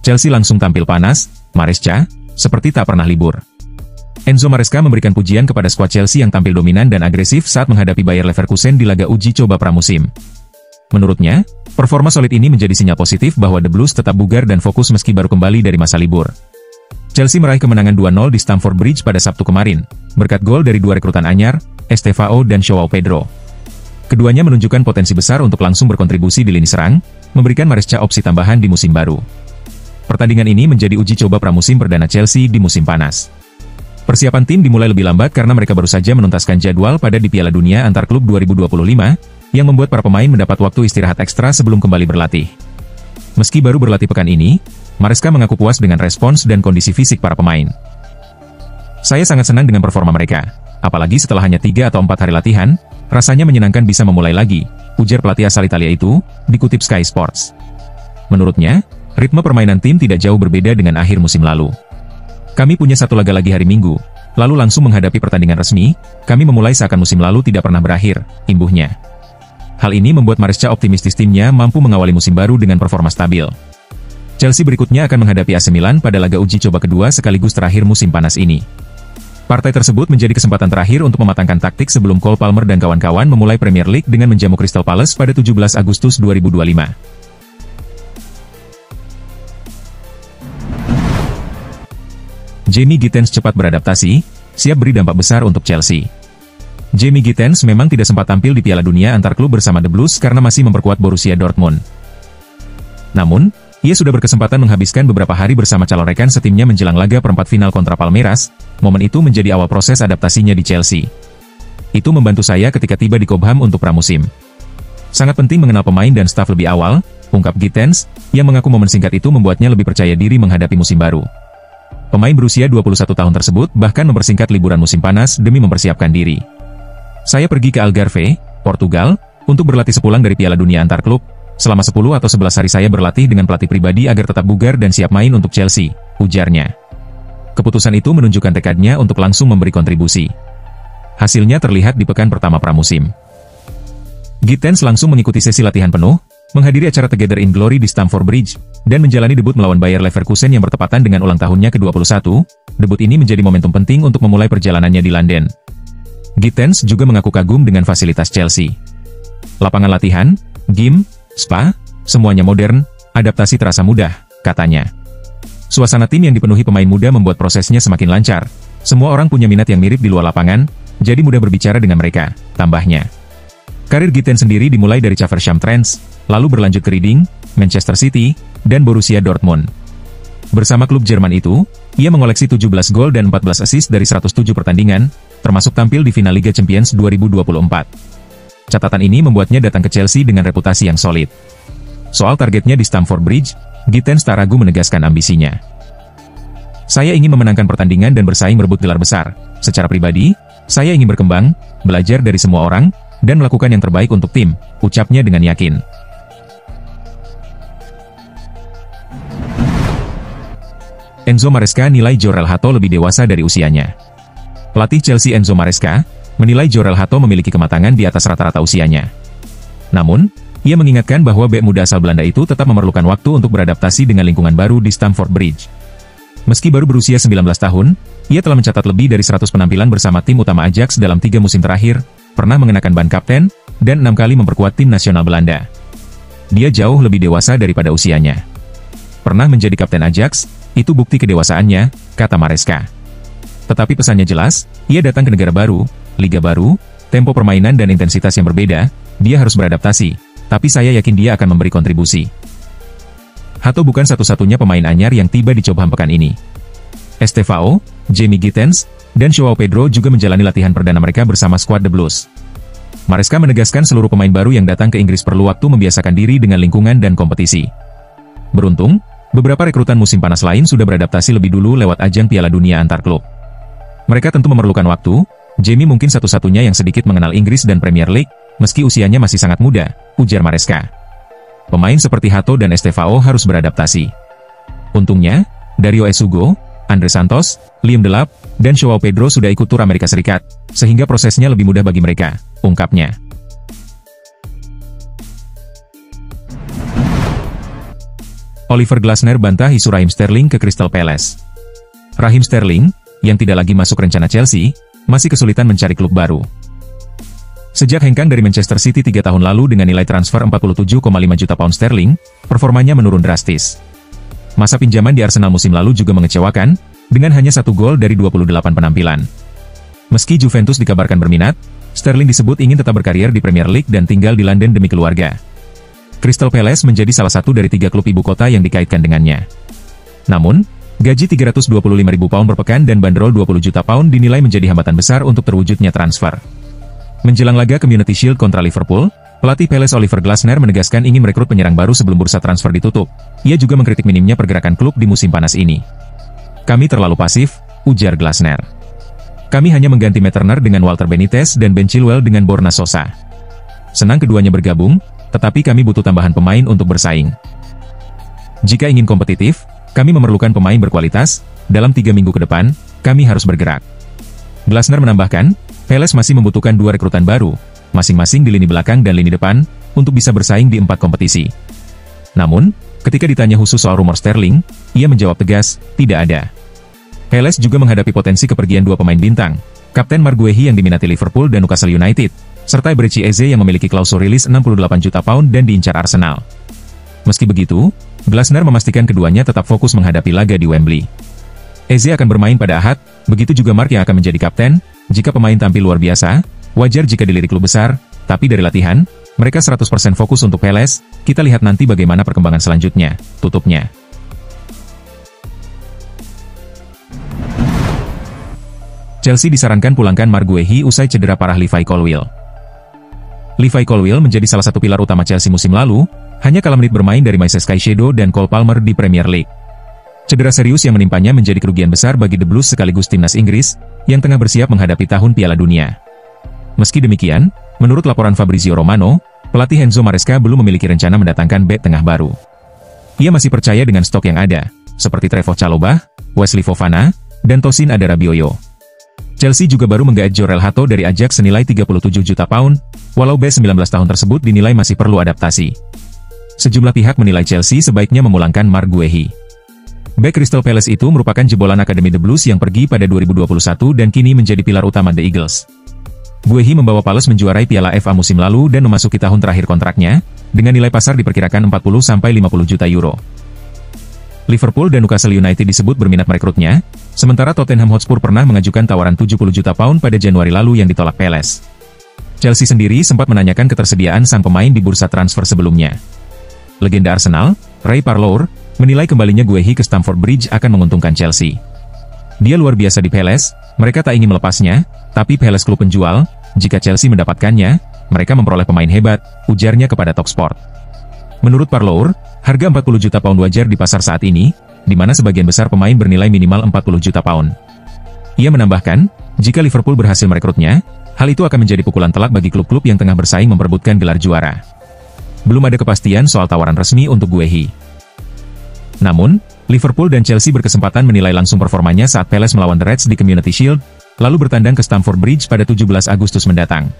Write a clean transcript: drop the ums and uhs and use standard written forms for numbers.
Chelsea langsung tampil panas, Maresca, seperti tak pernah libur. Enzo Maresca memberikan pujian kepada skuad Chelsea yang tampil dominan dan agresif saat menghadapi Bayer Leverkusen di laga uji coba pramusim. Menurutnya, performa solid ini menjadi sinyal positif bahwa The Blues tetap bugar dan fokus meski baru kembali dari masa libur. Chelsea meraih kemenangan 2-0 di Stamford Bridge pada Sabtu kemarin, berkat gol dari dua rekrutan anyar, Estevao dan Joao Pedro. Keduanya menunjukkan potensi besar untuk langsung berkontribusi di lini serang, memberikan Maresca opsi tambahan di musim baru. Pertandingan ini menjadi uji coba pramusim perdana Chelsea di musim panas. Persiapan tim dimulai lebih lambat karena mereka baru saja menuntaskan jadwal pada di Piala Dunia antar klub 2025, yang membuat para pemain mendapat waktu istirahat ekstra sebelum kembali berlatih. Meski baru berlatih pekan ini, Maresca mengaku puas dengan respons dan kondisi fisik para pemain. Saya sangat senang dengan performa mereka, apalagi setelah hanya 3 atau 4 hari latihan, rasanya menyenangkan bisa memulai lagi, ujar pelatih asal Italia itu, dikutip Sky Sports. Menurutnya, ritme permainan tim tidak jauh berbeda dengan akhir musim lalu. Kami punya satu laga lagi hari Minggu, lalu langsung menghadapi pertandingan resmi, kami memulai seakan musim lalu tidak pernah berakhir, imbuhnya. Hal ini membuat Maresca optimistis timnya mampu mengawali musim baru dengan performa stabil. Chelsea berikutnya akan menghadapi AC Milan pada laga uji coba kedua sekaligus terakhir musim panas ini. Partai tersebut menjadi kesempatan terakhir untuk mematangkan taktik sebelum Cole Palmer dan kawan-kawan memulai Premier League dengan menjamu Crystal Palace pada 17 Agustus 2025. Jamie Gittens cepat beradaptasi, siap beri dampak besar untuk Chelsea. Jamie Gittens memang tidak sempat tampil di Piala Dunia antar klub bersama The Blues karena masih memperkuat Borussia Dortmund. Namun, ia sudah berkesempatan menghabiskan beberapa hari bersama calon rekan setimnya menjelang laga perempat final kontra Palmeiras. Momen itu menjadi awal proses adaptasinya di Chelsea. Itu membantu saya ketika tiba di Cobham untuk pramusim. Sangat penting mengenal pemain dan staf lebih awal, ungkap Gittens, yang mengaku momen singkat itu membuatnya lebih percaya diri menghadapi musim baru. Pemain berusia 21 tahun tersebut bahkan mempersingkat liburan musim panas demi mempersiapkan diri. Saya pergi ke Algarve, Portugal, untuk berlatih sepulang dari Piala Dunia antar klub. Selama 10 atau 11 hari saya berlatih dengan pelatih pribadi agar tetap bugar dan siap main untuk Chelsea, ujarnya. Keputusan itu menunjukkan tekadnya untuk langsung memberi kontribusi. Hasilnya terlihat di pekan pertama pramusim. Gittens langsung mengikuti sesi latihan penuh, menghadiri acara Together in Glory di Stamford Bridge, dan menjalani debut melawan Bayer Leverkusen yang bertepatan dengan ulang tahunnya ke-21. Debut ini menjadi momentum penting untuk memulai perjalanannya di London. Gittens juga mengaku kagum dengan fasilitas Chelsea. Lapangan latihan, gym, spa, semuanya modern, adaptasi terasa mudah, katanya. Suasana tim yang dipenuhi pemain muda membuat prosesnya semakin lancar. Semua orang punya minat yang mirip di luar lapangan, jadi mudah berbicara dengan mereka, tambahnya. Karir Gittens sendiri dimulai dari Caversham Trends, lalu berlanjut ke Reading, Manchester City, dan Borussia Dortmund. Bersama klub Jerman itu, ia mengoleksi 17 gol dan 14 assist dari 107 pertandingan, termasuk tampil di final Liga Champions 2024. Catatan ini membuatnya datang ke Chelsea dengan reputasi yang solid. Soal targetnya di Stamford Bridge, Gittens tak ragu menegaskan ambisinya. Saya ingin memenangkan pertandingan dan bersaing merebut gelar besar. Secara pribadi, saya ingin berkembang, belajar dari semua orang, dan melakukan yang terbaik untuk tim, ucapnya dengan yakin. Enzo Maresca nilai Jorel Hato lebih dewasa dari usianya. Pelatih Chelsea Enzo Maresca menilai Jorel Hato memiliki kematangan di atas rata-rata usianya. Namun, ia mengingatkan bahwa bek muda asal Belanda itu tetap memerlukan waktu untuk beradaptasi dengan lingkungan baru di Stamford Bridge. Meski baru berusia 19 tahun, ia telah mencatat lebih dari 100 penampilan bersama tim utama Ajax dalam 3 musim terakhir, pernah mengenakan ban kapten, dan 6 kali memperkuat tim nasional Belanda. Dia jauh lebih dewasa daripada usianya. Pernah menjadi kapten Ajax, itu bukti kedewasaannya, kata Maresca. Tetapi pesannya jelas, ia datang ke negara baru, liga baru, tempo permainan dan intensitas yang berbeda, dia harus beradaptasi, tapi saya yakin dia akan memberi kontribusi. Hato bukan satu-satunya pemain anyar yang tiba di Cobham pekan ini. Estevao, Jamie Gittens, dan Joao Pedro juga menjalani latihan perdana mereka bersama skuad The Blues. Maresca menegaskan seluruh pemain baru yang datang ke Inggris perlu waktu membiasakan diri dengan lingkungan dan kompetisi. Beruntung, beberapa rekrutan musim panas lain sudah beradaptasi lebih dulu lewat ajang Piala Dunia antar klub. Mereka tentu memerlukan waktu. Jamie mungkin satu-satunya yang sedikit mengenal Inggris dan Premier League, meski usianya masih sangat muda, ujar Maresca. Pemain seperti Hato dan Estevao harus beradaptasi. Untungnya, Dario Esugo, Andre Santos, Liam Delap, dan Joao Pedro sudah ikut tur Amerika Serikat, sehingga prosesnya lebih mudah bagi mereka, ungkapnya. Oliver Glasner bantah isu Raheem Sterling ke Crystal Palace. Raheem Sterling, yang tidak lagi masuk rencana Chelsea, masih kesulitan mencari klub baru. Sejak hengkang dari Manchester City 3 tahun lalu dengan nilai transfer 47,5 juta pound sterling, performanya menurun drastis. Masa pinjaman di Arsenal musim lalu juga mengecewakan, dengan hanya 1 gol dari 28 penampilan. Meski Juventus dikabarkan berminat, Sterling disebut ingin tetap berkarier di Premier League dan tinggal di London demi keluarga. Crystal Palace menjadi salah satu dari 3 klub ibu kota yang dikaitkan dengannya. Namun, gaji 325.000 pound per pekan dan bandrol 20 juta pound dinilai menjadi hambatan besar untuk terwujudnya transfer. Menjelang laga Community Shield kontra Liverpool, pelatih Palace Oliver Glasner menegaskan ingin merekrut penyerang baru sebelum bursa transfer ditutup. Ia juga mengkritik minimnya pergerakan klub di musim panas ini. "Kami terlalu pasif," ujar Glasner. "Kami hanya mengganti Matt Turner dengan Walter Benitez dan Ben Chilwell dengan Borna Sosa. Senang keduanya bergabung, tetapi kami butuh tambahan pemain untuk bersaing. Jika ingin kompetitif, kami memerlukan pemain berkualitas. Dalam 3 minggu ke depan, kami harus bergerak." Glasner menambahkan, Palace masih membutuhkan 2 rekrutan baru, masing-masing di lini belakang dan lini depan, untuk bisa bersaing di 4 kompetisi. Namun, ketika ditanya khusus soal rumor Sterling, ia menjawab tegas, tidak ada. Palace juga menghadapi potensi kepergian 2 pemain bintang, Kapten Marc Guehi yang diminati Liverpool dan Newcastle United, serta Eberechi Eze yang memiliki klausul rilis 68 juta pound dan diincar Arsenal. Meski begitu, Glasner memastikan keduanya tetap fokus menghadapi laga di Wembley. Eze akan bermain pada Ahad, begitu juga Marc yang akan menjadi kapten. Jika pemain tampil luar biasa, wajar jika dilirik klub besar, tapi dari latihan, mereka 100% fokus untuk Palace. Kita lihat nanti bagaimana perkembangan selanjutnya, tutupnya. Chelsea disarankan pulangkan Marc Guehi usai cedera parah Levi Colwill. Levi Colwill menjadi salah satu pilar utama Chelsea musim lalu, hanya kalah menit bermain dari Moises Caicedo dan Cole Palmer di Premier League. Cedera serius yang menimpanya menjadi kerugian besar bagi The Blues sekaligus timnas Inggris, yang tengah bersiap menghadapi tahun Piala Dunia. Meski demikian, menurut laporan Fabrizio Romano, pelatih Enzo Maresca belum memiliki rencana mendatangkan bek tengah baru. Ia masih percaya dengan stok yang ada, seperti Trevoh Chalobah, Wesley Fofana, dan Tosin Adarabioyo. Chelsea juga baru menggaet Jorel Hato dari Ajax senilai 37 juta pound, walau bek 19 tahun tersebut dinilai masih perlu adaptasi. Sejumlah pihak menilai Chelsea sebaiknya memulangkan Marc Guehi. Bek Crystal Palace itu merupakan jebolan Akademi The Blues yang pergi pada 2021 dan kini menjadi pilar utama The Eagles. Guehi membawa Palace menjuarai Piala FA musim lalu dan memasuki tahun terakhir kontraknya, dengan nilai pasar diperkirakan 40-50 juta euro. Liverpool dan Newcastle United disebut berminat merekrutnya, sementara Tottenham Hotspur pernah mengajukan tawaran 70 juta pound pada Januari lalu yang ditolak Palace. Chelsea sendiri sempat menanyakan ketersediaan sang pemain di bursa transfer sebelumnya. Legenda Arsenal, Ray Parlour, menilai kembalinya Guehi ke Stamford Bridge akan menguntungkan Chelsea. Dia luar biasa di Palace, mereka tak ingin melepasnya, tapi Palace klub penjual, jika Chelsea mendapatkannya, mereka memperoleh pemain hebat, ujarnya kepada Talksport. Menurut Parlour, harga 40 juta pound wajar di pasar saat ini, di mana sebagian besar pemain bernilai minimal 40 juta pound. Ia menambahkan, jika Liverpool berhasil merekrutnya, hal itu akan menjadi pukulan telak bagi klub-klub yang tengah bersaing memperebutkan gelar juara. Belum ada kepastian soal tawaran resmi untuk Guehi. Namun, Liverpool dan Chelsea berkesempatan menilai langsung performanya saat Palace melawan The Reds di Community Shield, lalu bertandang ke Stamford Bridge pada 17 Agustus mendatang.